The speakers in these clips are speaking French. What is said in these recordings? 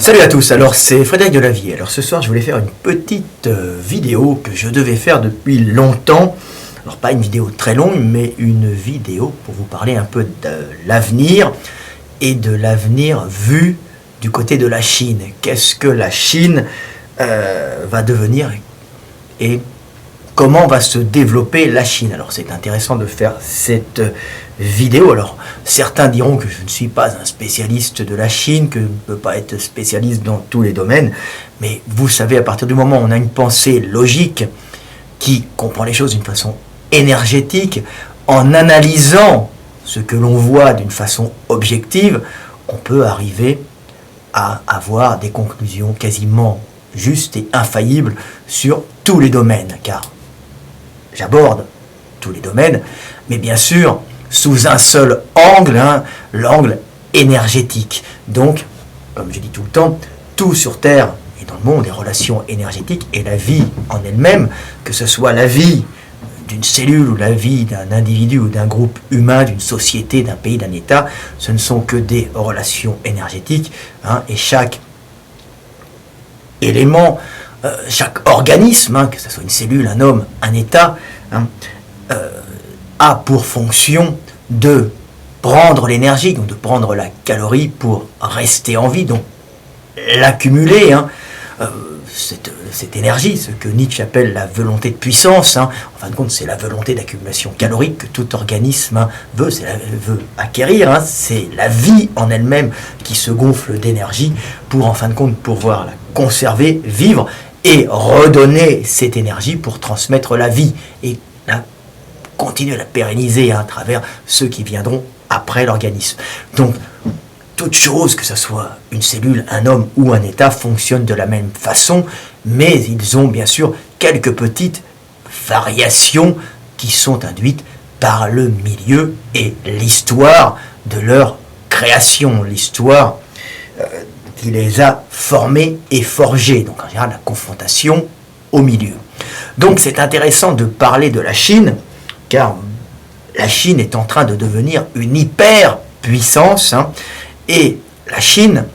Salut à tous, alors c'est Frédéric Delavier. Alors ce soir je voulais faire une petite vidéo que je devais faire depuis longtemps. Alors pas une vidéo très longue, mais une vidéo pour vous parler un peu de l'avenir et de l'avenir vu du côté de la Chine. Qu'est-ce que la Chine va devenir et comment va se développer la Chine. Alors c'est intéressant de faire cette vidéo. Alors certains diront que je ne suis pas un spécialiste de la Chine, que je ne peux pas être spécialiste dans tous les domaines, mais vous savez, à partir du moment où on a une pensée logique qui comprend les choses d'une façon énergétique, en analysant ce que l'on voit d'une façon objective, on peut arriver à avoir des conclusions quasiment justes et infaillibles sur tous les domaines, car j'aborde tous les domaines, mais bien sûr sous un seul angle, l'angle énergétique. Donc, comme je dis tout le temps, tout sur Terre et dans le monde est relation énergétique, et la vie en elle-même, que ce soit la vie d'une cellule ou la vie d'un individu ou d'un groupe humain, d'une société, d'un pays, d'un État, ce ne sont que des relations énergétiques, et chaque élément, chaque organisme, que ce soit une cellule, un homme, un État, a pour fonction de prendre l'énergie, donc de prendre la calorie pour rester en vie, donc l'accumuler, cette énergie, ce que Nietzsche appelle la volonté de puissance. En fin de compte, c'est la volonté d'accumulation calorique que tout organisme veut acquérir. C'est la vie en elle-même qui se gonfle d'énergie pour, en fin de compte, pouvoir la conserver, vivre et redonner cette énergie pour transmettre la vie et continuer à la pérenniser à travers ceux qui viendront après l'organisme. Donc, toute chose, que ce soit une cellule, un homme ou un État, fonctionne de la même façon, mais ils ont bien sûr quelques petites variations qui sont induites par le milieu et l'histoire de leur création, l'histoire qui les a formés et forgés, donc en général la confrontation au milieu. Donc c'est intéressant de parler de la Chine, car la Chine est en train de devenir une hyper-puissance, et la Chine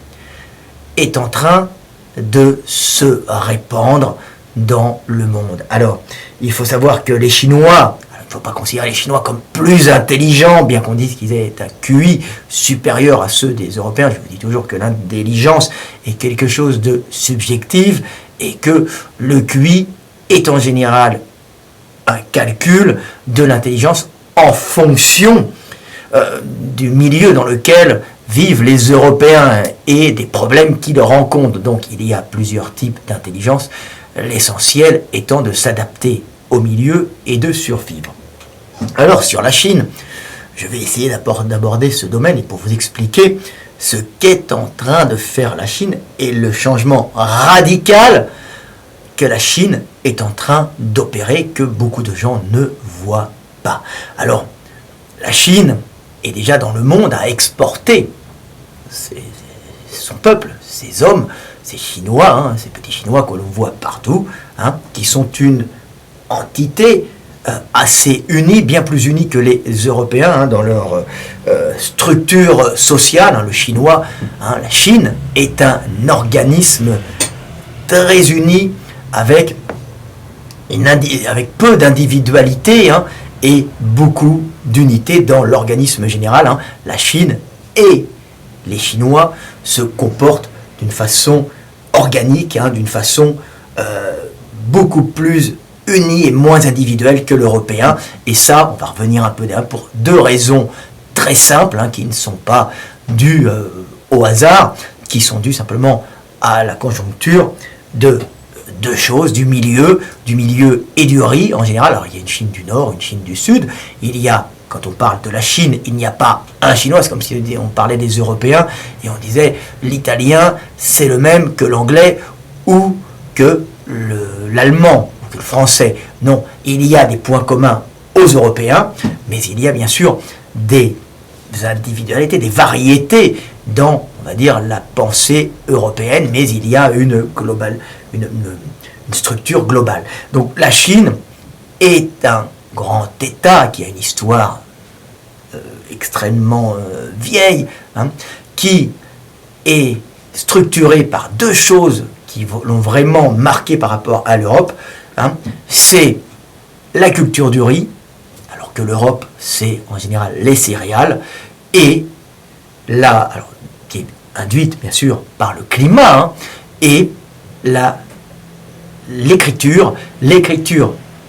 est en train de se répandre dans le monde. Alors, il faut savoir que les Chinois, il ne faut pas considérer les Chinois comme plus intelligents, bien qu'on dise qu'ils aient un QI supérieur à ceux des Européens. Je vous dis toujours que l'intelligence est quelque chose de subjectif, et que le QI est en général un calcul de l'intelligence en fonction du milieu dans lequel vivent les Européens et des problèmes qu'ils rencontrent. Donc il y a plusieurs types d'intelligence, l'essentiel étant de s'adapter au milieu et de survivre. Alors sur la Chine, je vais essayer d'aborder ce domaine et pour vous expliquer ce qu'est en train de faire la Chine et le changement radical que la Chine est en train d'opérer, que beaucoup de gens ne voient pas. Alors, la Chine est déjà dans le monde à exporter son peuple, ses hommes, ces Chinois, ces petits Chinois que l'on voit partout, qui sont une entité assez unie, bien plus unie que les Européens dans leur structure sociale. Le Chinois, la Chine est un organisme très uni, avec peu d'individualité et beaucoup d'unité dans l'organisme général. La Chine et les Chinois se comportent d'une façon organique, d'une façon beaucoup plus unie et moins individuelle que l'Européen. Et ça, on va revenir un peu pour deux raisons très simples, qui ne sont pas dues au hasard, qui sont dues simplement à la conjoncture de deux choses, du milieu et du riz en général. Alors il y a une Chine du Nord, une Chine du Sud. Il y a, quand on parle de la Chine, il n'y a pas un Chinois. C'est comme si on parlait des Européens et on disait l'italien c'est le même que l'anglais ou que l'allemand ou que le français. Non, il y a des points communs aux Européens, mais il y a bien sûr des individualités, des variétés dans, on va dire, la pensée européenne, mais il y a une structure globale. Donc la Chine est un grand État qui a une histoire extrêmement vieille, qui est structuré par deux choses qui l'ont vraiment marqué par rapport à l'Europe, hein, c'est la culture du riz, alors que l'Europe, c'est en général les céréales, et alors, qui est induite bien sûr par le climat, hein, et l'écriture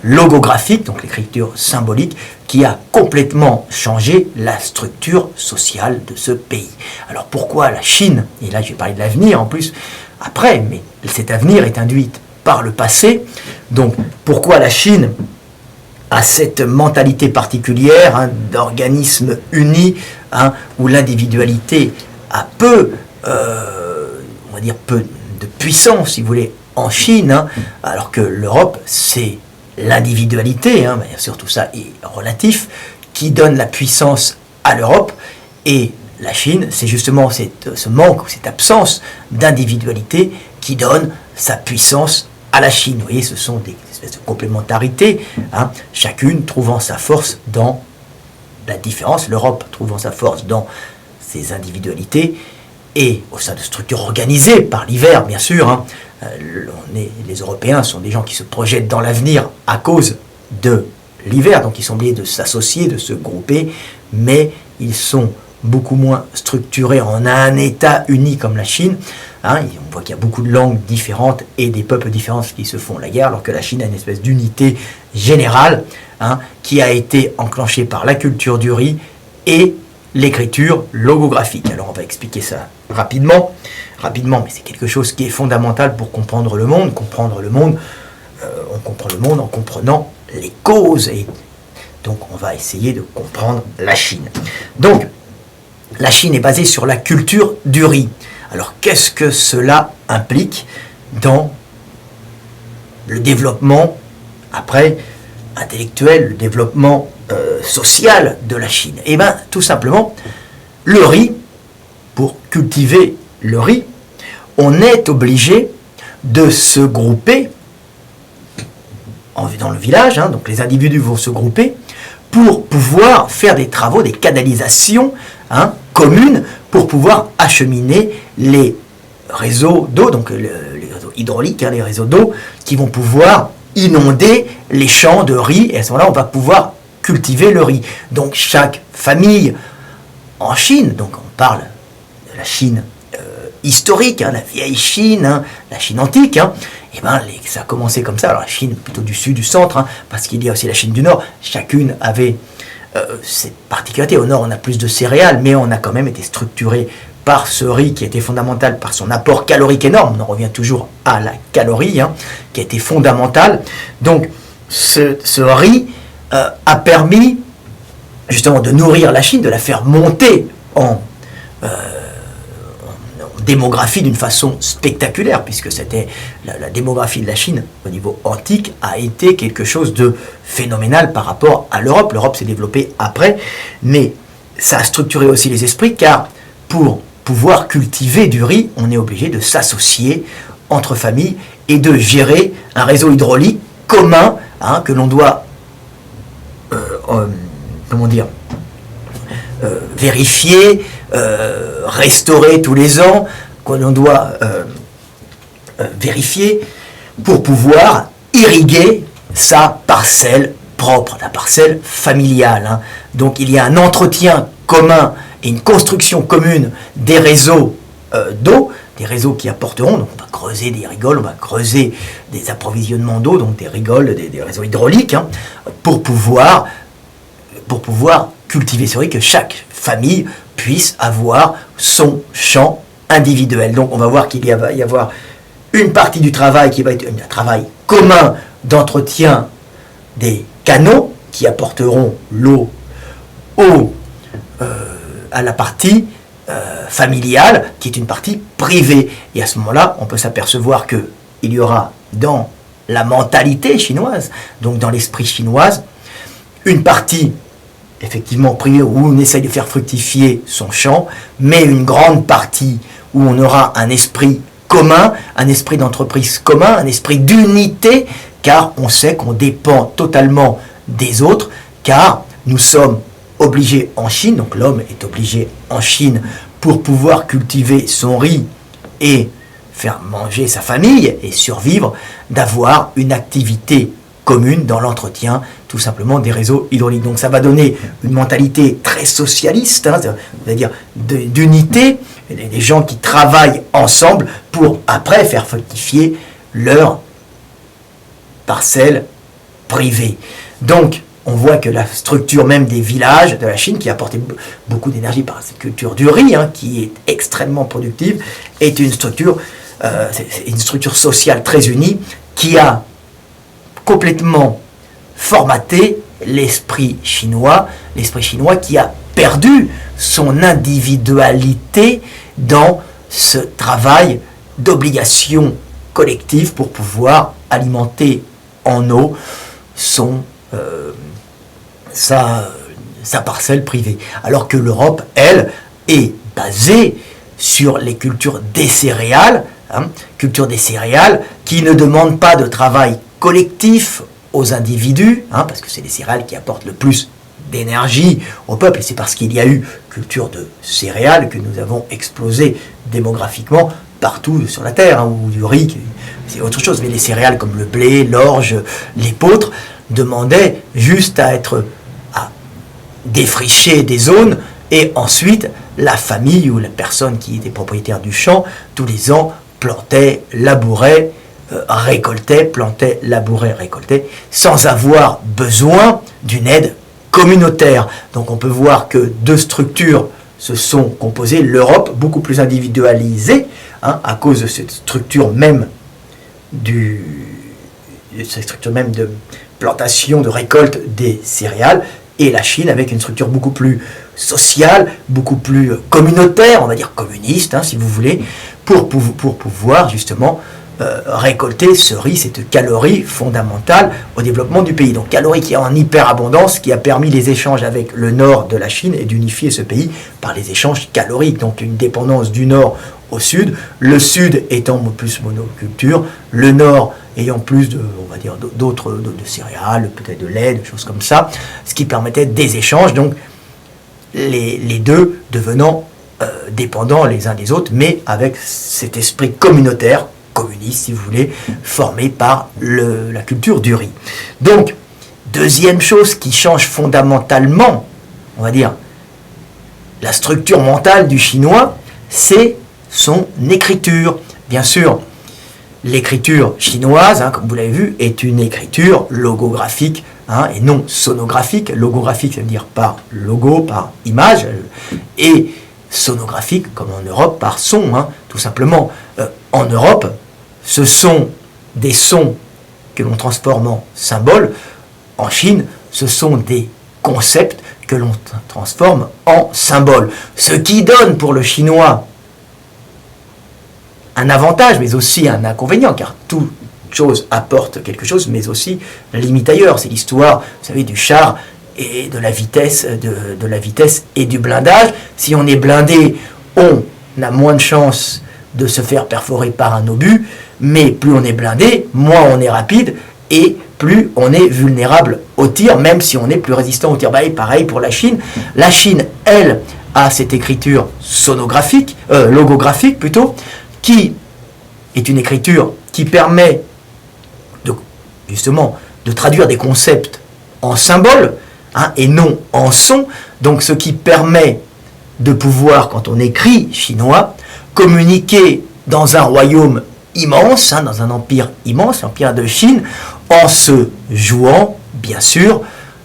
logographique, donc l'écriture symbolique, qui a complètement changé la structure sociale de ce pays. Alors pourquoi la Chine, et là je vais parler de l'avenir en plus, après, mais cet avenir est induit par le passé, donc pourquoi la Chine a cette mentalité particulière, hein, d'organisme uni, hein, où l'individualité a peu de puissance, si vous voulez, en Chine, hein, alors que l'Europe, c'est l'individualité, hein, bien sûr tout ça est relatif, qui donne la puissance à l'Europe, et la Chine, c'est justement ce manque ou cette absence d'individualité qui donne sa puissance à la Chine. Vous voyez, ce sont des espèces de complémentarités, hein, chacune trouvant sa force dans la différence, l'Europe trouvant sa force dans ses individualités, et au sein de structures organisées par l'hiver, bien sûr, hein, les Européens sont des gens qui se projettent dans l'avenir à cause de l'hiver, donc ils sont obligés de s'associer, de se grouper, mais ils sont beaucoup moins structurés en un État uni comme la Chine. Hein, on voit qu'il y a beaucoup de langues différentes et des peuples différents qui se font la guerre, alors que la Chine a une espèce d'unité générale, hein, qui a été enclenchée par la culture du riz et l'écriture logographique. Alors on va expliquer ça rapidement, mais c'est quelque chose qui est fondamental pour comprendre le monde. On comprend le monde en comprenant les causes, et donc on va essayer de comprendre la Chine. Donc la Chine est basée sur la culture du riz. Alors qu'est-ce que cela implique dans le développement après intellectuel, le développement social de la Chine? Eh bien tout simplement, le riz, pour cultiver le riz, on est obligé de se grouper dans le village, hein, donc les individus vont se grouper pour pouvoir faire des travaux, des canalisations, hein, communes, pour pouvoir acheminer les réseaux d'eau, donc les réseaux hydrauliques, hein, les réseaux d'eau, qui vont pouvoir inonder les champs de riz, et à ce moment-là, on va pouvoir cultiver le riz. Donc chaque famille en Chine, donc on parle de la Chine historique, hein, la vieille Chine, hein, la Chine antique, hein, et ben ça a commencé comme ça. Alors la Chine plutôt du sud, du centre, hein, parce qu'il y a aussi la Chine du nord, chacune avait ses particularités. Au nord on a plus de céréales, mais on a quand même été structuré par ce riz qui était fondamental par son apport calorique énorme. On en revient toujours à la calorie, hein, qui a été fondamentale. Donc ce riz a permis justement de nourrir la Chine, de la faire monter en démographie d'une façon spectaculaire, puisque c'était la démographie de la Chine au niveau antique a été quelque chose de phénoménal par rapport à l'Europe. L'Europe s'est développée après, mais ça a structuré aussi les esprits, car pour pouvoir cultiver du riz, on est obligé de s'associer entre familles et de gérer un réseau hydraulique commun, hein, que l'on doit vérifier, restaurer tous les ans, que l'on doit vérifier pour pouvoir irriguer sa parcelle propre, la parcelle familiale, hein. Donc il y a un entretien commun et une construction commune des réseaux d'eau, des réseaux qui apporteront, donc on va creuser des rigoles, on va creuser des approvisionnements d'eau, donc des rigoles, des réseaux hydrauliques, hein, pour pouvoir cultiver ce riz, que chaque famille puisse avoir son champ individuel. Donc on va voir qu'il va y avoir une partie du travail qui va être un travail commun d'entretien des canaux qui apporteront l'eau à la partie familiale, qui est une partie privée. Et à ce moment-là, on peut s'apercevoir qu'il y aura dans la mentalité chinoise, donc dans l'esprit chinoise, une partie effectivement privée où on essaye de faire fructifier son champ, mais une grande partie où on aura un esprit commun, un esprit d'entreprise commun, un esprit d'unité, car on sait qu'on dépend totalement des autres, car nous sommes obligés en Chine, donc l'homme est obligé en Chine pour pouvoir cultiver son riz et faire manger sa famille et survivre, d'avoir une activité commune dans l'entretien tout simplement des réseaux hydrauliques. Donc ça va donner une mentalité très socialiste, hein, c'est-à-dire d'unité, des gens qui travaillent ensemble pour après faire fructifier leur parcelle privée. Donc on voit que la structure même des villages de la Chine, qui a apporté beaucoup d'énergie par cette culture du riz, hein, qui est extrêmement productive, est une structure sociale très unie qui a complètement formaté l'esprit chinois qui a perdu son individualité dans ce travail d'obligation collective pour pouvoir alimenter en eau sa parcelle privée. Alors que l'Europe, elle, est basée sur les cultures des céréales, qui ne demandent pas de travail collectif aux individus, parce que c'est les céréales qui apportent le plus d'énergie au peuple, et c'est parce qu'il y a eu culture de céréales que nous avons explosé démographiquement partout sur la terre, ou du riz, c'est autre chose, mais les céréales comme le blé, l'orge, l'épeautre demandaient juste à défricher des zones, et ensuite la famille ou la personne qui était propriétaire du champ, tous les ans, plantait, labourait, récoltait, plantait, labourait, récoltait, sans avoir besoin d'une aide communautaire. Donc on peut voir que deux structures se sont composées, l'Europe beaucoup plus individualisée, à cause de cette structure même de plantation, de récolte des céréales, et la Chine avec une structure beaucoup plus sociale, beaucoup plus communautaire, on va dire communiste, si vous voulez, pour pouvoir justement récolter ce riz, cette calorie fondamentale au développement du pays. Donc calorie qui est en hyperabondance, qui a permis les échanges avec le nord de la Chine et d'unifier ce pays par les échanges caloriques. Donc une dépendance du nord au sud, le sud étant plus monoculture, le nord ayant plus d'autres céréales, peut-être de lait, des choses comme ça, ce qui permettait des échanges, donc les deux devenant dépendants les uns des autres, mais avec cet esprit communautaire, communiste si vous voulez, formé par la culture du riz. Donc, deuxième chose qui change fondamentalement, on va dire, la structure mentale du chinois, c'est son écriture. Bien sûr, l'écriture chinoise, comme vous l'avez vu, est une écriture logographique, et non sonographique. Logographique, ça veut dire par logo, par image, et sonographique, comme en Europe, par son, tout simplement. En Europe, ce sont des sons que l'on transforme en symboles. En Chine, ce sont des concepts que l'on transforme en symboles. Ce qui donne pour le chinois un avantage, mais aussi un inconvénient, car toute chose apporte quelque chose, mais aussi limite ailleurs. C'est l'histoire, vous savez, du char et de la vitesse, de la vitesse et du blindage. Si on est blindé, on a moins de chances de se faire perforer par un obus, mais plus on est blindé, moins on est rapide, et plus on est vulnérable au tir, même si on est plus résistant au tir. Pareil pour la Chine. La Chine, elle, a cette écriture sonographique, logographique plutôt, qui est une écriture qui permet justement de traduire des concepts en symboles, et non en sons. Donc ce qui permet de pouvoir, quand on écrit chinois, communiquer dans un royaume immense, dans un empire immense, l'empire de Chine, en se jouant, bien sûr,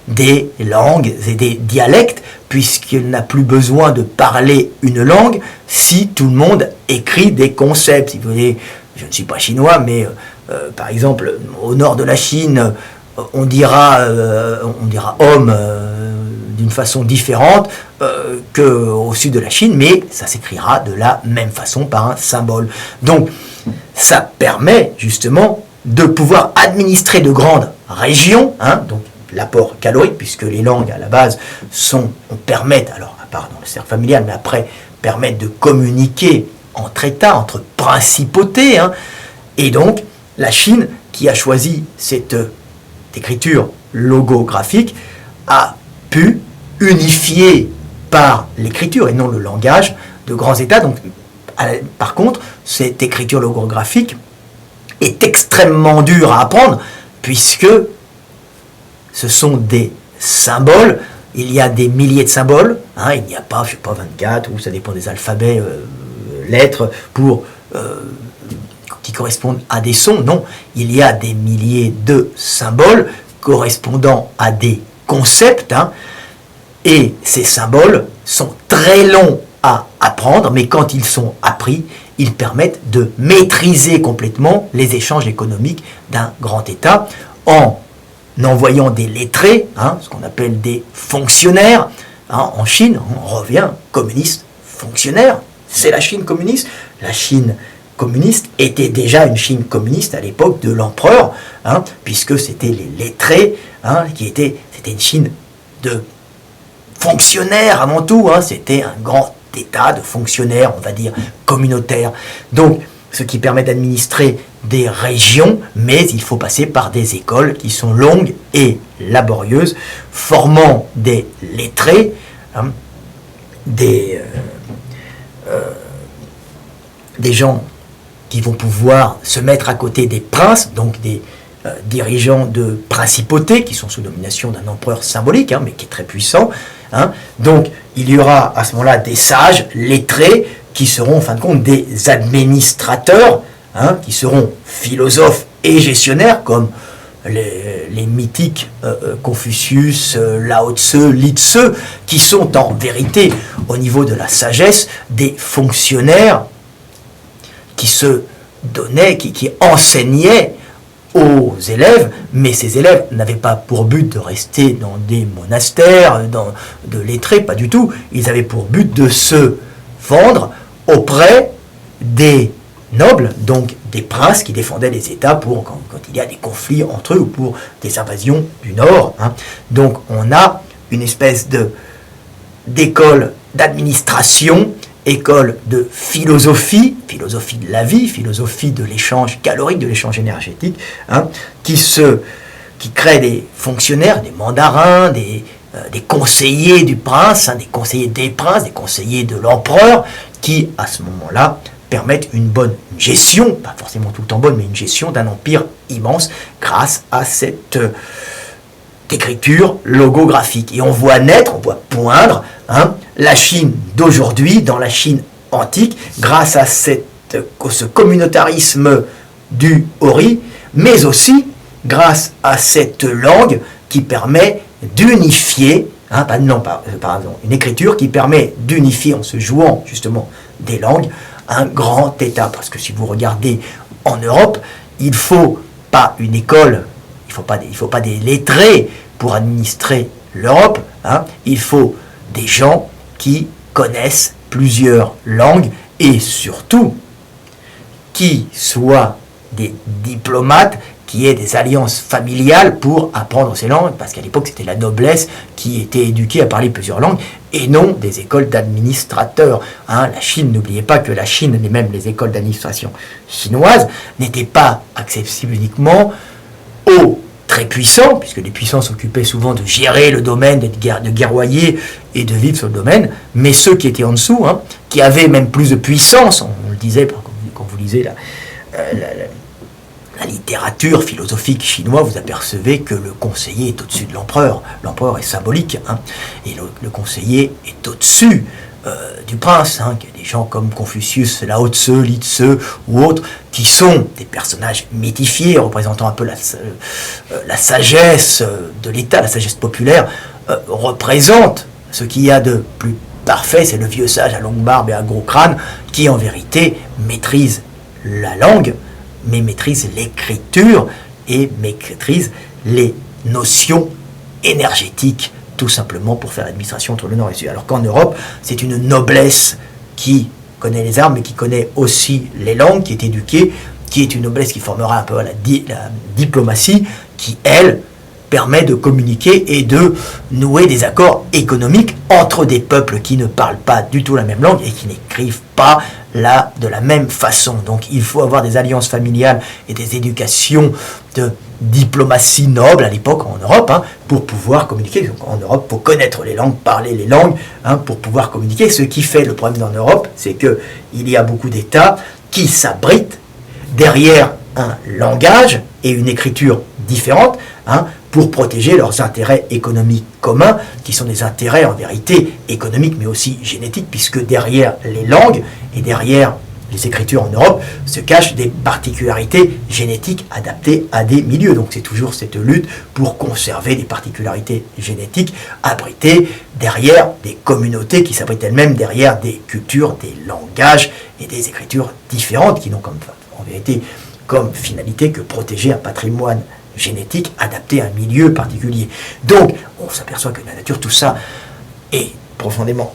des langues et des dialectes, puisqu'il n'a plus besoin de parler une langue si tout le monde écrit des concepts. Si vous voulez, je ne suis pas chinois, mais par exemple, au nord de la Chine, on dira homme d'une façon différente qu'au sud de la Chine, mais ça s'écrira de la même façon par un symbole. Donc, ça permet justement de pouvoir administrer de grandes régions, donc l'apport calorique, puisque les langues à la base permettent, alors à part dans le cercle familial, mais après permettent de communiquer entre États, entre principautés, et donc la Chine, qui a choisi cette écriture logographique, a pu unifier par l'écriture et non le langage de grands États, donc Par contre, cette écriture logographique est extrêmement dure à apprendre, puisque ce sont des symboles. Il y a des milliers de symboles, hein, il n'y a pas, je sais pas, 24, ou ça dépend des alphabets, lettres, qui correspondent à des sons. Non, il y a des milliers de symboles correspondant à des concepts, hein, et ces symboles sont très longs à apprendre, mais quand ils sont appris, ils permettent de maîtriser complètement les échanges économiques d'un grand État en envoyant des lettrés, hein, ce qu'on appelle des fonctionnaires. Hein, en Chine, on revient communiste, fonctionnaire, c'est la Chine communiste. La Chine communiste était déjà une Chine communiste à l'époque de l'empereur, hein, puisque c'était les lettrés, hein, c'était une Chine de fonctionnaires avant tout, hein, c'était un grand État de fonctionnaires, on va dire, communautaires. Donc, ce qui permet d'administrer des régions, mais il faut passer par des écoles qui sont longues et laborieuses, formant des lettrés, hein, des gens qui vont pouvoir se mettre à côté des princes, donc des dirigeants de principautés qui sont sous domination d'un empereur symbolique, hein, mais qui est très puissant. Hein. Donc, il y aura à ce moment-là des sages lettrés qui seront en fin de compte des administrateurs, hein, qui seront philosophes et gestionnaires, comme les mythiques Confucius, Lao Tse, Li Tse, qui sont en vérité, au niveau de la sagesse, des fonctionnaires qui se donnaient, qui enseignaient aux élèves, mais ces élèves n'avaient pas pour but de rester dans des monastères, de lettrés, pas du tout. Ils avaient pour but de se vendre auprès des nobles, donc des princes qui défendaient les États pour quand il y a des conflits entre eux ou pour des invasions du Nord. Hein. Donc on a une espèce d'école d'administration, école de philosophie, philosophie de la vie, philosophie de l'échange calorique, de l'échange énergétique, hein, qui crée des fonctionnaires, des mandarins, des conseillers du prince, hein, des conseillers des princes, des conseillers de l'empereur, qui à ce moment-là permettent une bonne gestion, pas forcément tout le temps bonne, mais une gestion d'un empire immense grâce à cette écriture logographique. Et on voit naître, on voit poindre, hein, la Chine d'aujourd'hui dans la Chine antique, grâce à ce communautarisme du Ori, mais aussi grâce à cette langue qui permet d'unifier, hein, une écriture qui permet d'unifier en se jouant justement des langues, un grand État. Parce que si vous regardez en Europe, il ne faut pas une école, il faut pas des lettrés pour administrer l'Europe, hein. Il faut des gens qui connaissent plusieurs langues et surtout qui soient des diplomates, qui aient des alliances familiales pour apprendre ces langues, parce qu'à l'époque c'était la noblesse qui était éduquée à parler plusieurs langues, et non des écoles d'administrateurs. Hein. La Chine, n'oubliez pas que la Chine, et même les écoles d'administration chinoises, n'étaient pas accessibles uniquement aux très puissants, puisque les puissants s'occupaient souvent de gérer le domaine, de guerroyer et de vivre sur le domaine, mais ceux qui étaient en dessous, hein, qui avaient même plus de puissance, on le disait quand vous lisez la littérature philosophique chinoise, vous apercevez que le conseiller est au-dessus de l'empereur. L'empereur est symbolique, hein, et le conseiller est au-dessus du prince, hein, qu'il y a des gens comme Confucius, Lao Tse, Li Tse ou autres, qui sont des personnages mythifiés, représentant un peu la sagesse de l'État, la sagesse populaire, représentent ce qu'il y a de plus parfait, c'est le vieux sage à longue barbe et à gros crâne, qui en vérité maîtrise la langue, mais maîtrise l'écriture et maîtrise les notions énergétiques, tout simplement pour faire l'administration entre le Nord et le Sud. Alors qu'en Europe, c'est une noblesse qui connaît les armes, mais qui connaît aussi les langues, qui est éduquée, qui est une noblesse qui formera un peu la diplomatie, qui, elle, permet de communiquer et de nouer des accords économiques entre des peuples qui ne parlent pas du tout la même langue et qui n'écrivent pas là de la même façon. Donc il faut avoir des alliances familiales et des éducations de diplomatie noble à l'époque en Europe, pour pouvoir communiquer. Donc, en Europe, pour connaître les langues, parler les langues, pour pouvoir communiquer. Ce qui fait le problème en Europe, c'est qu'il y a beaucoup d'États qui s'abritent derrière un langage et une écriture différente, pour protéger leurs intérêts économiques communs, qui sont des intérêts en vérité économiques, mais aussi génétiques, puisque derrière les langues et derrière les écritures en Europe se cachent des particularités génétiques adaptées à des milieux. Donc c'est toujours cette lutte pour conserver des particularités génétiques abritées derrière des communautés qui s'abritent elles-mêmes derrière des cultures, des langages et des écritures différentes qui n'ont en vérité comme finalité que protéger un patrimoine génétique adapté à un milieu particulier. Donc on s'aperçoit que la nature, tout ça est profondément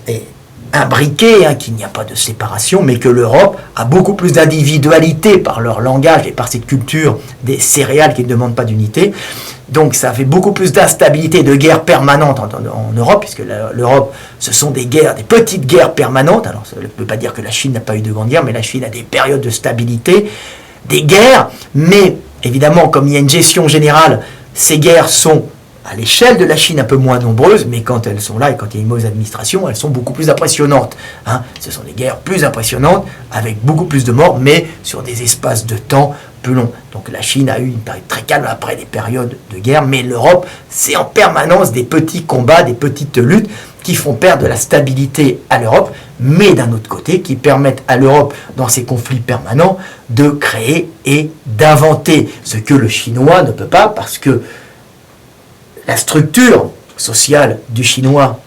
imbriqué, qu'il n'y a pas de séparation, mais que l'Europe a beaucoup plus d'individualité par leur langage et par cette culture des céréales qui ne demandent pas d'unité. Donc ça fait beaucoup plus d'instabilité, de guerres permanentes en Europe, puisque l'Europe, ce sont des guerres, des petites guerres permanentes. Alors ça ne veut pas dire que la Chine n'a pas eu de grandes guerres, mais la Chine a des périodes de stabilité, des guerres, mais évidemment, comme il y a une gestion générale, ces guerres sont à l'échelle de la Chine un peu moins nombreuses, mais quand elles sont là et quand il y a une mauvaise administration, elles sont beaucoup plus impressionnantes. Ce sont des guerres plus impressionnantes, avec beaucoup plus de morts, mais sur des espaces de temps plus longs. Donc la Chine a eu une période très calme après des périodes de guerre, mais l'Europe, c'est en permanence des petits combats, des petites luttes qui font perdre de la stabilité à l'Europe, mais d'un autre côté, qui permettent à l'Europe, dans ces conflits permanents, de créer et d'inventer, ce que le Chinois ne peut pas, parce que la structure sociale du chinois,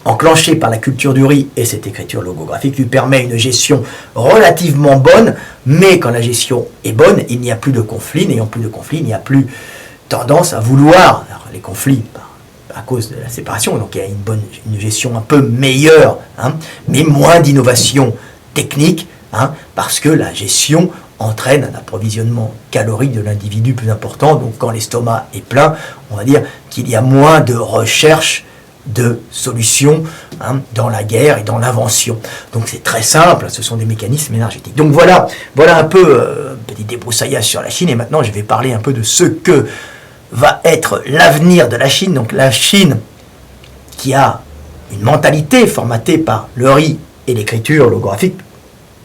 enclenchée par la culture du riz et cette écriture logographique, lui permet une gestion relativement bonne, mais quand la gestion est bonne, il n'y a plus de conflit. N'ayant plus de conflit, il n'y a plus tendance à vouloir les conflits à cause de la séparation. Donc il y a une gestion un peu meilleure, mais moins d'innovation technique, parce que la gestion entraîne un approvisionnement calorique de l'individu plus important. Donc quand l'estomac est plein, on va dire qu'il y a moins de recherche de solutions dans la guerre et dans l'invention. Donc c'est très simple, ce sont des mécanismes énergétiques. Donc voilà un peu un petit débroussaillage sur la Chine, et maintenant je vais parler un peu de ce que va être l'avenir de la Chine. Donc la Chine, qui a une mentalité formatée par le riz et l'écriture logographique,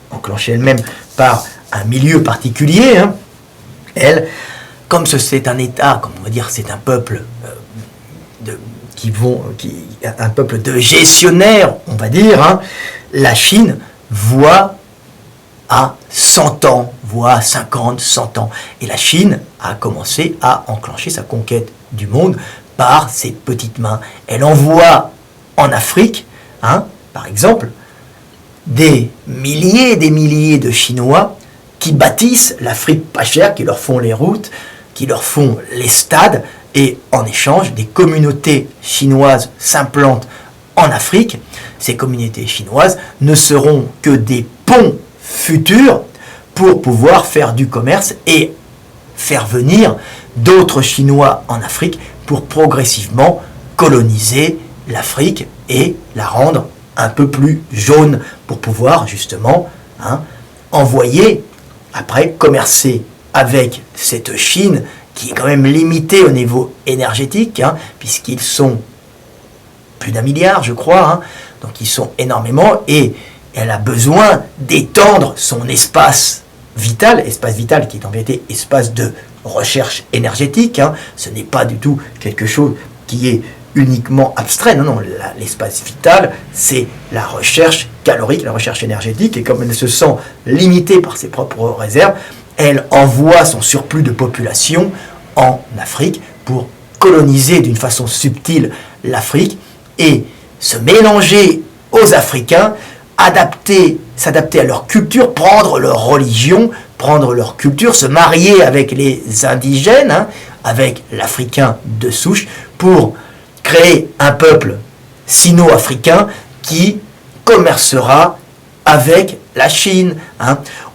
enclenchée elle-même par un milieu particulier, elle, comme c'est un État, comme on va dire, c'est un peuple un peuple de gestionnaires, on va dire, la Chine voit à 100 ans, voit 50, 100 ans. Et la Chine a commencé à enclencher sa conquête du monde par ses petites mains. Elle envoie en Afrique, par exemple, des milliers de Chinois qui bâtissent l'Afrique pas chère, qui leur font les routes, qui leur font les stades, et en échange, des communautés chinoises s'implantent en Afrique. Ces communautés chinoises ne seront que des ponts futurs pour pouvoir faire du commerce et faire venir d'autres Chinois en Afrique pour progressivement coloniser l'Afrique et la rendre un peu plus jaune, pour pouvoir justement envoyer, après commercer avec cette Chine qui est quand même limitée au niveau énergétique, puisqu'ils sont plus d'1 milliard, je crois, donc ils sont énormément, et elle a besoin d'étendre son espace vital qui est en vérité espace de recherche énergétique. Ce n'est pas du tout quelque chose qui est uniquement abstrait, non, l'espace vital, c'est la recherche calorique, la recherche énergétique, et comme elle se sent limitée par ses propres réserves, elle envoie son surplus de population en Afrique pour coloniser d'une façon subtile l'Afrique et se mélanger aux Africains, s'adapter à leur culture, prendre leur religion, prendre leur culture, se marier avec les indigènes, avec l'Africain de souche, pour créer un peuple sino-africain qui commercera avec la Chine.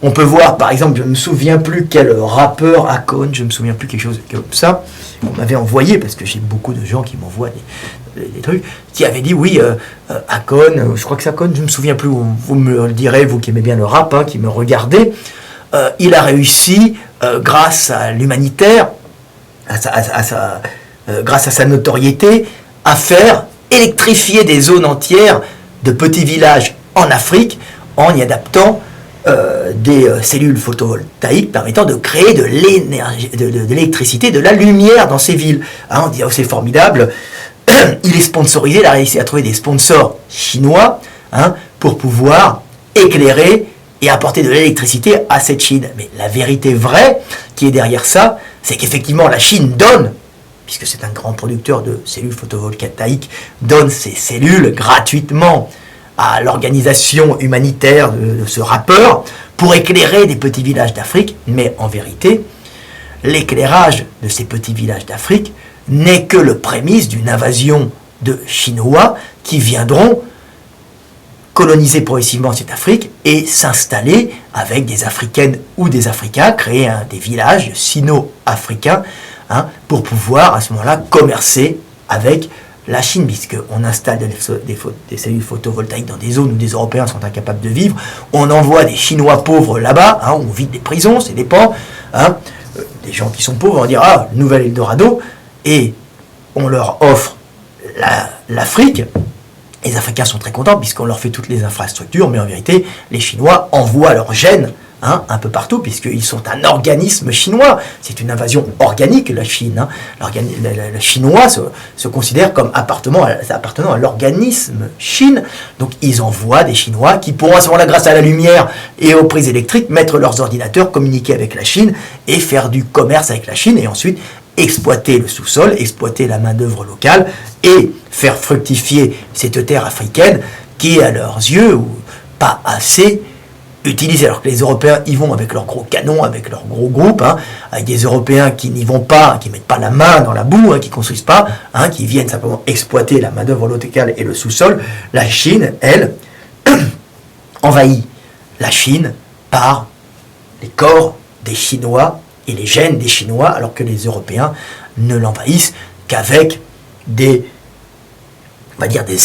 On peut voir, par exemple, je ne me souviens plus quel rappeur Akon, je ne me souviens plus quelque chose comme ça, qu'on m'avait envoyé, parce que j'ai beaucoup de gens qui m'envoient des trucs, qui avait dit oui, Akon, je crois que c'est Akon, je ne me souviens plus, vous me le direz, vous qui aimez bien le rap, qui me regardez, il a réussi, grâce à l'humanitaire, grâce à sa notoriété, à faire électrifier des zones entières de petits villages en Afrique en y adaptant des cellules photovoltaïques permettant de créer de l'énergie, de l'électricité, de la lumière dans ces villes. On dit, oh, c'est formidable. Il est sponsorisé, il a réussi à trouver des sponsors chinois pour pouvoir éclairer et apporter de l'électricité à cette Chine. Mais la vérité vraie qui est derrière ça, c'est qu'effectivement la Chine donne, puisque c'est un grand producteur de cellules photovoltaïques, donne ces cellules gratuitement à l'organisation humanitaire de ce rappeur pour éclairer des petits villages d'Afrique. Mais en vérité, l'éclairage de ces petits villages d'Afrique n'est que le prémisse d'une invasion de Chinois qui viendront coloniser progressivement cette Afrique et s'installer avec des Africaines ou des Africains, créer des villages sino-africains pour pouvoir à ce moment-là commercer avec la Chine, puisqu'on installe des cellules photovoltaïques dans des zones où des Européens sont incapables de vivre, on envoie des Chinois pauvres là-bas, on vide des prisons, c'est des pans, des gens qui sont pauvres, on dit ah, le nouvel Eldorado, et on leur offre l'Afrique. Les Africains sont très contents puisqu'on leur fait toutes les infrastructures, mais en vérité, les Chinois envoient leurs gènes un peu partout, puisqu'ils sont un organisme chinois. C'est une invasion organique, la Chine. Le Chinois se considère comme appartenant à l'organisme Chine. Donc ils envoient des Chinois qui pourront à ce moment-là, grâce à la lumière et aux prises électriques, mettre leurs ordinateurs, communiquer avec la Chine et faire du commerce avec la Chine, et ensuite exploiter le sous-sol, exploiter la main-d'œuvre locale et faire fructifier cette terre africaine qui est à leurs yeux pas assez utilisée. Alors que les Européens y vont avec leurs gros canons, avec leurs gros groupes, avec des Européens qui n'y vont pas, qui ne mettent pas la main dans la boue, qui ne construisent pas, qui viennent simplement exploiter la main-d'œuvre locale et le sous-sol. La Chine, elle, envahit la Chine par les corps des Chinois et les gènes des Chinois, alors que les Européens ne l'envahissent qu'avec des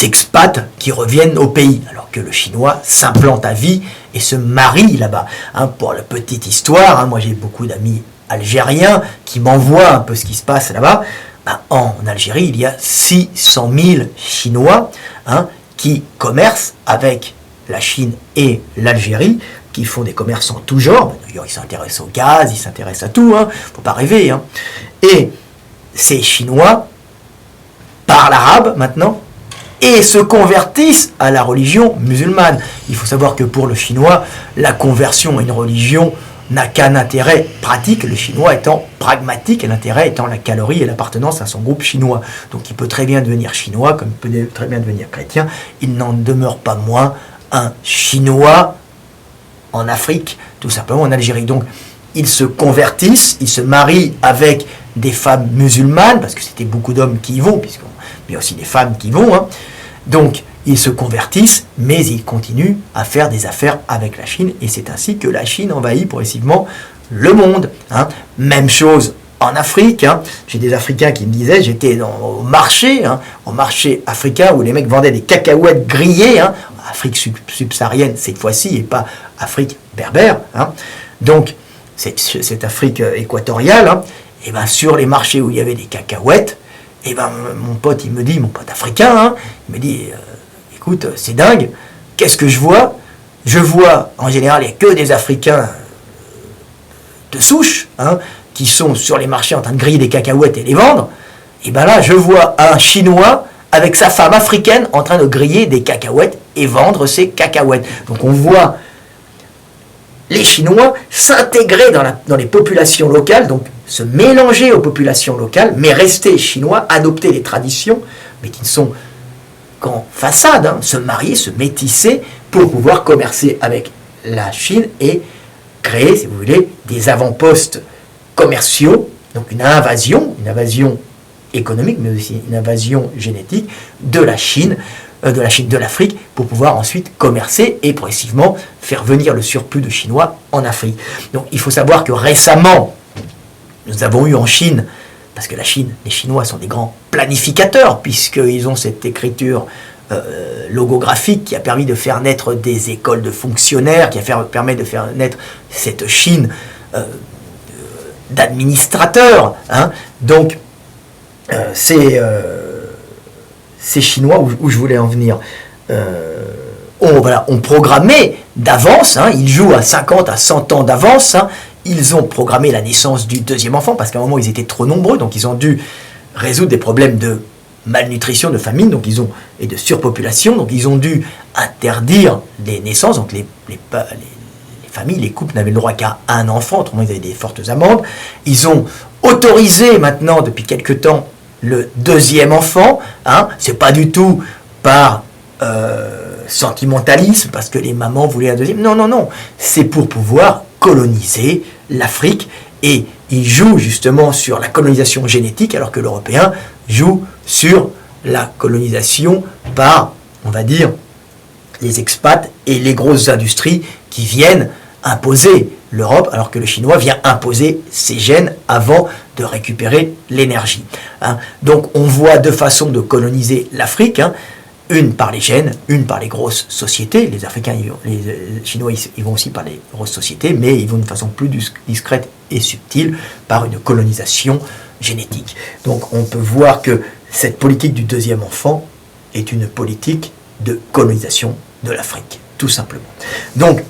expats qui reviennent au pays, alors que le Chinois s'implante à vie et se marie là-bas. Pour la petite histoire, moi j'ai beaucoup d'amis algériens qui m'envoient un peu ce qui se passe là-bas. En Algérie, il y a 600 000 Chinois qui commercent avec la Chine et l'Algérie, qui font des commerces en tout genre. D'ailleurs, ils s'intéressent au gaz, ils s'intéressent à tout, faut pas rêver. Et ces Chinois parlent arabe maintenant et se convertissent à la religion musulmane. Il faut savoir que pour le Chinois, la conversion à une religion n'a qu'un intérêt pratique, le Chinois étant pragmatique, et l'intérêt étant la calorie et l'appartenance à son groupe chinois. Donc il peut très bien devenir chinois, comme il peut très bien devenir chrétien. Il n'en demeure pas moins un Chinois en Afrique, tout simplement en Algérie. Donc ils se convertissent, ils se marient avec des femmes musulmanes, parce que c'était beaucoup d'hommes qui y vont, puisqu'il y a aussi des femmes qui vont. Donc ils se convertissent, mais ils continuent à faire des affaires avec la Chine, et c'est ainsi que la Chine envahit progressivement le monde. Même chose en Afrique. J'ai des Africains qui me disaient, j'étais au marché africain, où les mecs vendaient des cacahuètes grillées, Afrique subsaharienne cette fois-ci, et pas Afrique berbère. Donc, cette Afrique équatoriale, et sur les marchés où il y avait des cacahuètes, mon pote africain, il me dit, écoute, c'est dingue, qu'est-ce que je vois? Je vois, en général, il n'y a que des Africains de souche, qui sont sur les marchés en train de griller des cacahuètes et les vendre. Et là, je vois un Chinois avec sa femme africaine en train de griller des cacahuètes et vendre ces cacahuètes. Donc on voit les Chinois s'intégrer dans les populations locales, donc se mélanger aux populations locales, mais rester chinois, adopter les traditions, mais qui ne sont qu'en façade, se marier, se métisser pour pouvoir commercer avec la Chine et créer, si vous voulez, des avant-postes commerciaux, donc une invasion économique, mais aussi une invasion génétique de l'Afrique, pour pouvoir ensuite commercer et progressivement faire venir le surplus de Chinois en Afrique. Donc il faut savoir que récemment, nous avons eu en Chine, parce que la Chine, les Chinois sont des grands planificateurs, puisqu'ils ont cette écriture logographique qui a permis de faire naître des écoles de fonctionnaires, permet de faire naître cette Chine d'administrateurs. Hein. Donc, ces Chinois, où je voulais en venir, ont programmé d'avance, hein, ils jouent à 50 à 100 ans d'avance, hein, ils ont programmé la naissance du deuxième enfant, parce qu'à un moment ils étaient trop nombreux, donc ils ont dû résoudre des problèmes de malnutrition, de famine, et de surpopulation, donc ils ont dû interdire les naissances, donc les familles, les couples n'avaient le droit qu'à un enfant, autrement ils avaient des fortes amendes. Ils ont autorisé maintenant, depuis quelque temps, le deuxième enfant, hein, c'est pas du tout par sentimentalisme, parce que les mamans voulaient un deuxième, non, c'est pour pouvoir coloniser l'Afrique, et ils jouent justement sur la colonisation génétique, alors que l'Européen joue sur la colonisation par, on va dire, les expats et les grosses industries qui viennent imposer l'Europe, alors que le Chinois vient imposer ses gènes avant de récupérer l'énergie. Hein. Donc on voit deux façons de coloniser l'Afrique, hein. Une par les gènes, une par les grosses sociétés. Les Africains, les Chinois, ils vont aussi par les grosses sociétés, mais ils vont de façon plus discrète et subtile par une colonisation génétique. Donc on peut voir que cette politique du deuxième enfant est une politique de colonisation de l'Afrique, tout simplement. Donc,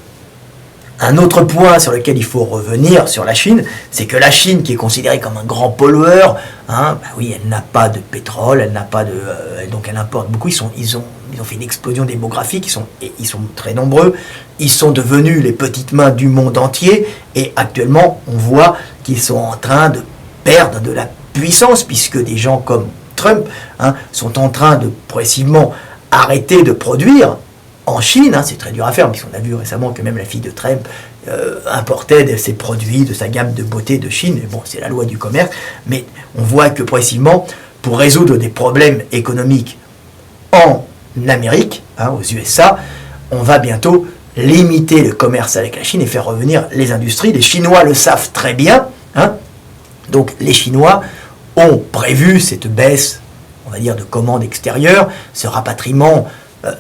un autre point sur lequel il faut revenir sur la Chine, c'est que la Chine, qui est considérée comme un grand pollueur, hein, oui, elle n'a pas de pétrole, elle n'a pas de, donc elle importe beaucoup. Ils ont fait une explosion démographique, ils sont très nombreux, ils sont devenus les petites mains du monde entier, et actuellement, on voit qu'ils sont en train de perdre de la puissance, puisque des gens comme Trump, hein, sont en train de progressivement arrêter de produire en Chine, hein, c'est très dur à faire, puisqu'on a vu récemment que même la fille de Trump importait ses produits de sa gamme de beauté de Chine. Bon, c'est la loi du commerce, mais on voit que progressivement, pour résoudre des problèmes économiques en Amérique, hein, aux USA, on va bientôt limiter le commerce avec la Chine et faire revenir les industries. Les Chinois le savent très bien, hein. Donc les Chinois ont prévu cette baisse, on va dire, de commandes extérieures, ce rapatriement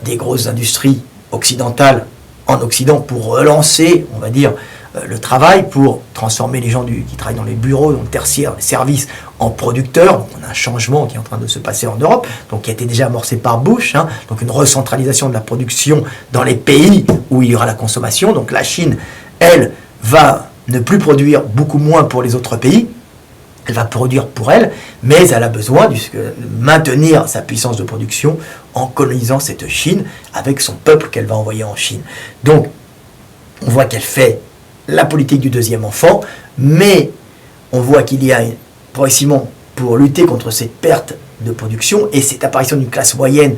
des grosses industries occidentales en Occident pour relancer, on va dire, le travail, pour transformer les gens qui travaillent dans les bureaux, dans le tertiaire, les services, en producteurs. Donc on a un changement qui est en train de se passer en Europe, donc qui a été déjà amorcé par Bush, hein, donc une recentralisation de la production dans les pays où il y aura la consommation. Donc la Chine, elle, va ne plus produire, beaucoup moins pour les autres pays. Elle va produire pour elle, mais elle a besoin de maintenir sa puissance de production en colonisant cette Chine avec son peuple qu'elle va envoyer en Chine. Donc, on voit qu'elle fait la politique du deuxième enfant, mais on voit qu'il y a progressivement, pour lutter contre cette perte de production et cette apparition d'une classe moyenne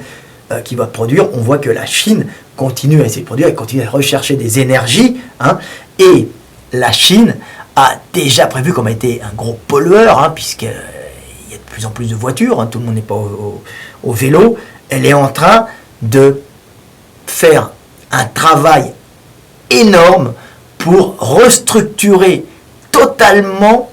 qui va produire, on voit que la Chine continue à essayer de produire, elle continue à rechercher des énergies, hein, et la Chine a déjà prévu, comme a été un gros pollueur, hein, puisqu'il y a de plus en plus de voitures, hein, tout le monde n'est pas au vélo, elle est en train de faire un travail énorme pour restructurer totalement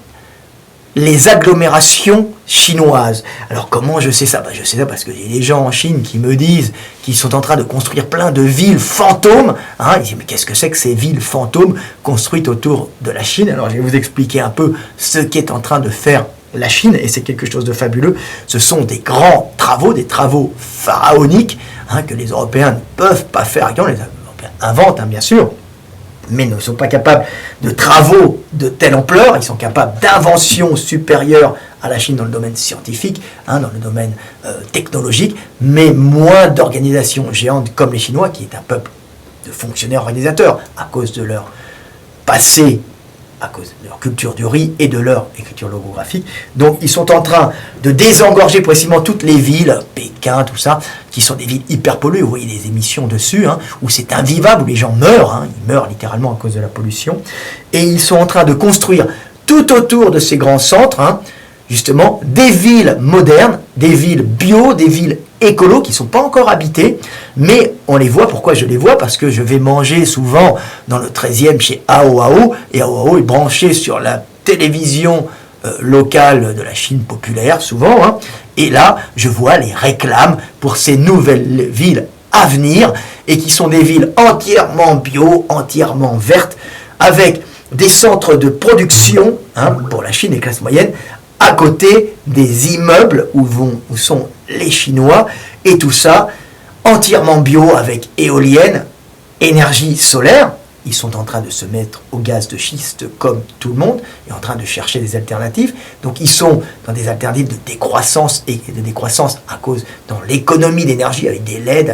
les agglomérations chinoises. Alors comment je sais ça? Je sais ça parce que j'ai des gens en Chine qui me disent qu'ils sont en train de construire plein de villes fantômes. Hein, ils disent mais qu'est-ce que c'est que ces villes fantômes construites autour de la Chine? Alors je vais vous expliquer un peu ce qu'est en train de faire la Chine, et c'est quelque chose de fabuleux. Ce sont des grands travaux, des travaux pharaoniques, hein, que les Européens ne peuvent pas faire. Les Européens inventent, hein, bien sûr, mais ne sont pas capables de travaux de telle ampleur. Ils sont capables d'inventions supérieures à la Chine dans le domaine scientifique, hein, dans le domaine technologique, mais moins d'organisations géantes comme les Chinois, qui est un peuple de fonctionnaires organisateurs, à cause de leur passé, à cause de leur culture du riz et de leur écriture logographique. Donc ils sont en train de désengorger précisément toutes les villes, Pékin, tout ça, qui sont des villes hyper polluées. Vous voyez les émissions dessus, hein, où c'est invivable, où les gens meurent, hein, ils meurent littéralement à cause de la pollution. Et ils sont en train de construire tout autour de ces grands centres, hein, justement, des villes modernes, des villes bio, des villes écolos qui ne sont pas encore habitées, mais on les voit. Pourquoi je les vois? Parce que je vais manger souvent dans le 13e chez Ao Ao, et Ao Ao est branché sur la télévision locales de la Chine populaire, souvent, hein. Et là, je vois les réclames pour ces nouvelles villes à venir, et qui sont des villes entièrement bio, entièrement vertes, avec des centres de production, hein, pour la Chine et classe moyenne, à côté des immeubles où sont les Chinois, et tout ça entièrement bio, avec éoliennes, énergie solaire. Ils sont en train de se mettre au gaz de schiste comme tout le monde, et en train de chercher des alternatives. Donc ils sont dans des alternatives de décroissance, et de décroissance à cause dans l'économie d'énergie, avec des LED,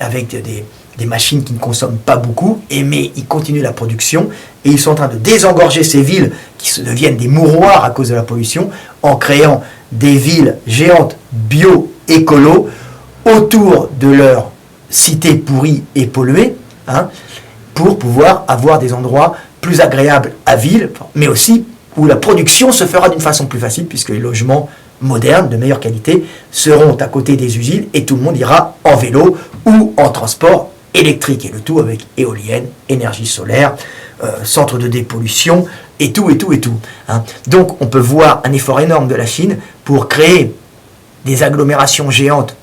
avec des machines qui ne consomment pas beaucoup, mais ils continuent la production, et ils sont en train de désengorger ces villes qui deviennent des mouroirs à cause de la pollution, en créant des villes géantes bio-écolo autour de leurs cités pourries et polluées, hein, pour pouvoir avoir des endroits plus agréables à vivre, mais aussi où la production se fera d'une façon plus facile, puisque les logements modernes, de meilleure qualité, seront à côté des usines, et tout le monde ira en vélo ou en transport électrique, et le tout avec éoliennes, énergie solaire, centre de dépollution, et tout, hein. Donc on peut voir un effort énorme de la Chine pour créer des agglomérations géantes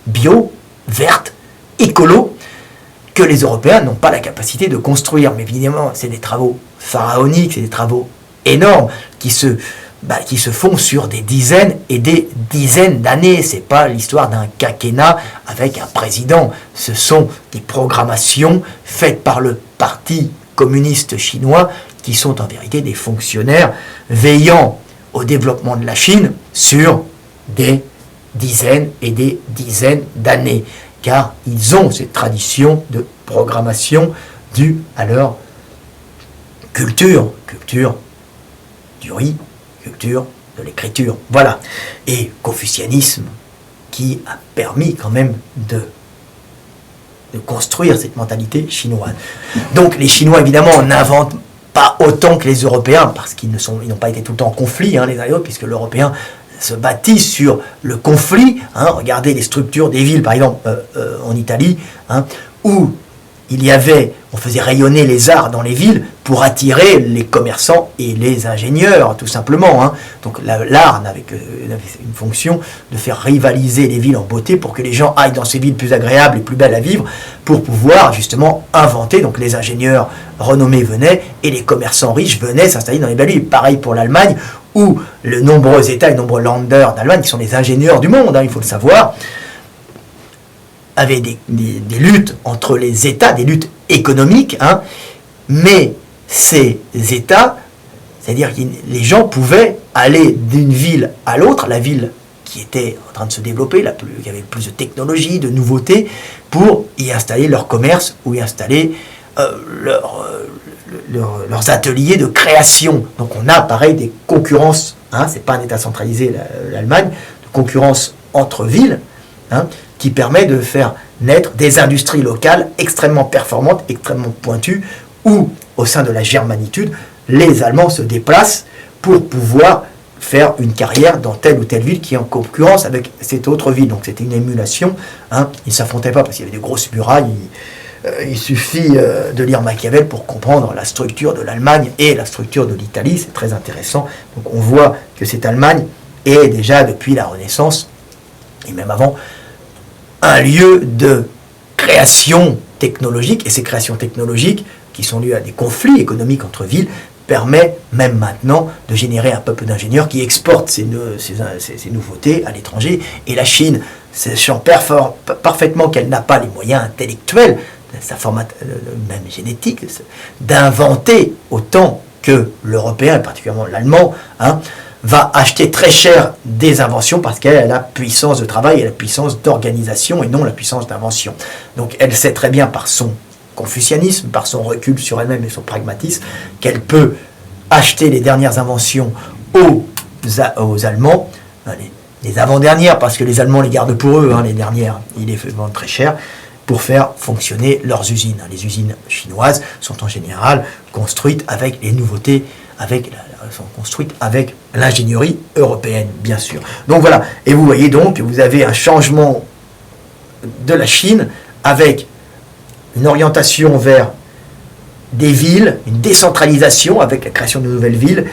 bio, vertes, écolo, que les Européens n'ont pas la capacité de construire. Mais évidemment, c'est des travaux pharaoniques, c'est des travaux énormes qui se font sur des dizaines et des dizaines d'années. C'est pas l'histoire d'un quinquennat avec un président. Ce sont des programmations faites par le Parti communiste chinois, qui sont en vérité des fonctionnaires veillant au développement de la Chine sur des dizaines et des dizaines d'années, car ils ont cette tradition de programmation due à leur culture du riz, culture de l'écriture, voilà. Et confucianisme qui a permis quand même de construire cette mentalité chinoise. Donc les Chinois, évidemment, n'inventent pas autant que les Européens, parce qu'ils n'ont pas été tout le temps en conflit, hein, les uns et les autres, puisque l'Européen se bâtit sur le conflit, hein. Regardez les structures des villes, par exemple en Italie, hein, où on faisait rayonner les arts dans les villes pour attirer les commerçants et les ingénieurs, tout simplement, hein. Donc l'art n'avait une fonction de faire rivaliser les villes en beauté pour que les gens aillent dans ces villes plus agréables et plus belles à vivre, pour pouvoir justement inventer. Donc les ingénieurs renommés venaient et les commerçants riches venaient s'installer dans les belles villes. Pareil pour l'Allemagne, où les nombreux États et nombreux Länder d'Allemagne, qui sont les ingénieurs du monde, hein, il faut le savoir, avaient des luttes entre les États, des luttes économiques, hein, mais ces États, c'est-à-dire que les gens pouvaient aller d'une ville à l'autre, la ville qui était en train de se développer, qui avait plus de technologie, de nouveautés, pour y installer leur commerce ou y installer leurs ateliers de création. Donc on a pareil des concurrences, hein, c'est pas un État centralisé, l'Allemagne, de concurrence entre villes, hein, qui permet de faire naître des industries locales extrêmement performantes, extrêmement pointues, où, au sein de la germanitude, les Allemands se déplacent pour pouvoir faire une carrière dans telle ou telle ville qui est en concurrence avec cette autre ville. Donc c'était une émulation, hein. Ils ne s'affrontaient pas parce qu'il y avait des grosses murailles. Il suffit de lire Machiavel pour comprendre la structure de l'Allemagne et la structure de l'Italie. C'est très intéressant. Donc on voit que cette Allemagne est déjà, depuis la Renaissance, et même avant, un lieu de création technologique, et ces créations technologiques, qui sont liées à des conflits économiques entre villes, permet même maintenant de générer un peuple d'ingénieurs qui exportent ces nouveautés à l'étranger. Et la Chine, sachant parfaitement qu'elle n'a pas les moyens intellectuels, sa forme même génétique, d'inventer autant que l'Européen, et particulièrement l'Allemand, hein, va acheter très cher des inventions parce qu'elle a la puissance de travail et la puissance d'organisation et non la puissance d'invention. Donc elle sait très bien par son confucianisme, par son recul sur elle-même et son pragmatisme, qu'elle peut acheter les dernières inventions aux Allemands, les avant-dernières, parce que les Allemands les gardent pour eux, hein, les dernières, ils les vendent très cher, pour faire fonctionner leurs usines. Les usines chinoises sont en général construites avec les nouveautés, sont construites avec l'ingénierie européenne, bien sûr. Donc voilà, et vous voyez donc que vous avez un changement de la Chine avec une orientation vers des villes, une décentralisation avec la création de nouvelles villes,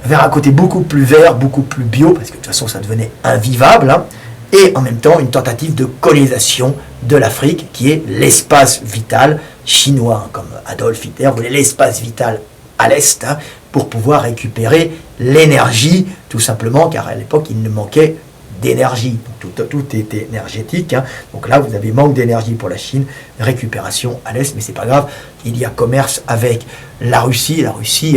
vers un côté beaucoup plus vert, beaucoup plus bio, parce que de toute façon ça devenait invivable, hein, et en même temps une tentative de colonisation de l'Afrique, qui est l'espace vital chinois, hein, comme Adolf Hitler voulait l'espace vital à l'Est, hein, pour pouvoir récupérer l'énergie, tout simplement, car à l'époque il ne manquait d'énergie. Tout était énergétique, hein. Donc là, vous avez manque d'énergie pour la Chine, récupération à l'Est, mais c'est pas grave. Il y a commerce avec la Russie,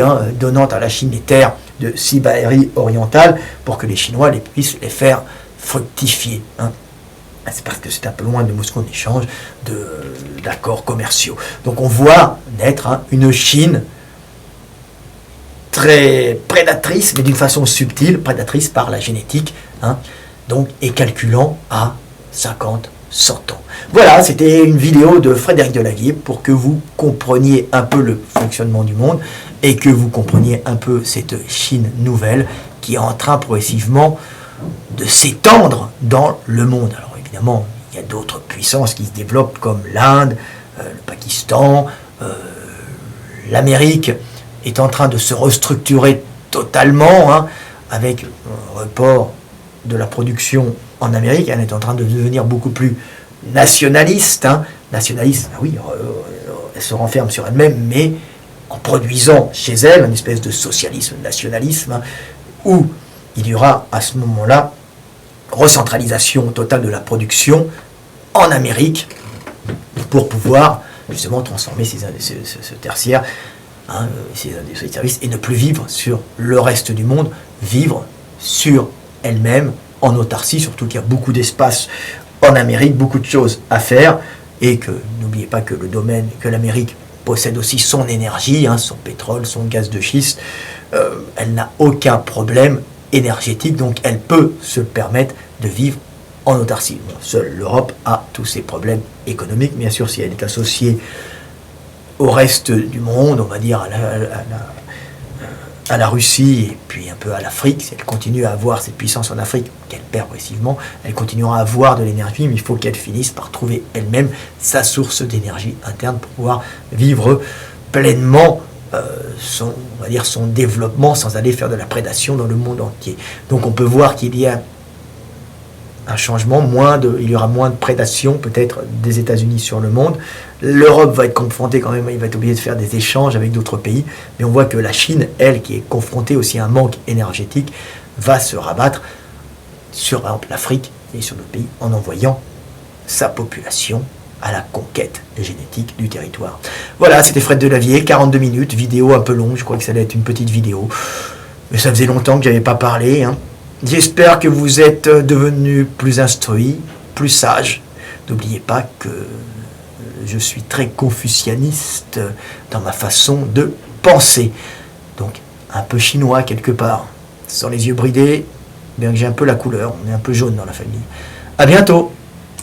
hein, donnant à la Chine les terres de Sibérie orientale pour que les Chinois puissent les faire fructifier, hein. C'est parce que c'est un peu loin de Moscou en échange d'accords commerciaux. Donc on voit naître, hein, une Chine très prédatrice, mais d'une façon subtile, prédatrice par la génétique, hein, donc, et calculant à 50, 100 ans. Voilà, c'était une vidéo de Frédéric Delaguier pour que vous compreniez un peu le fonctionnement du monde et que vous compreniez un peu cette Chine nouvelle qui est en train progressivement de s'étendre dans le monde. Alors évidemment, il y a d'autres puissances qui se développent comme l'Inde, le Pakistan, l'Amérique est en train de se restructurer totalement, hein, avec un report de la production en Amérique. Elle est en train de devenir beaucoup plus nationaliste, hein. Nationaliste, oui, elle se renferme sur elle-même, mais en produisant chez elle une espèce de socialisme, nationalisme, hein, où il y aura à ce moment-là recentralisation totale de la production en Amérique pour pouvoir justement transformer ce tertiaire, hein, ces industries de services, et ne plus vivre sur le reste du monde, vivre sur elle-même en autarcie, surtout qu'il y a beaucoup d'espace en Amérique, beaucoup de choses à faire, et que n'oubliez pas que le domaine, que l'Amérique possède aussi son énergie, hein, son pétrole, son gaz de schiste, elle n'a aucun problème énergétique, donc elle peut se permettre de vivre en autarcie. Bon, seule l'Europe a tous ses problèmes économiques, bien sûr, si elle est associée au reste du monde, on va dire à la Russie et puis un peu à l'Afrique. Si elle continue à avoir cette puissance en Afrique, qu'elle perd progressivement, elle continuera à avoir de l'énergie, mais il faut qu'elle finisse par trouver elle-même sa source d'énergie interne pour pouvoir vivre pleinement on va dire son développement sans aller faire de la prédation dans le monde entier. Donc on peut voir qu'il y a un changement, il y aura moins de prédation peut-être des États-Unis sur le monde. L'Europe va être confrontée quand même, il va être obligé de faire des échanges avec d'autres pays, mais on voit que la Chine, elle, qui est confrontée aussi à un manque énergétique, va se rabattre sur, par exemple, l'Afrique et sur d'autres pays en envoyant sa population à la conquête génétique du territoire. Voilà, c'était Fred Delavier, 42 minutes, vidéo un peu longue, je crois que ça allait être une petite vidéo, mais ça faisait longtemps que je n'avais pas parlé, hein. J'espère que vous êtes devenus plus instruits, plus sages. N'oubliez pas que je suis très confucianiste dans ma façon de penser. Donc, un peu chinois quelque part. Sans les yeux bridés, bien que j'ai un peu la couleur, on est un peu jaune dans la famille. À bientôt!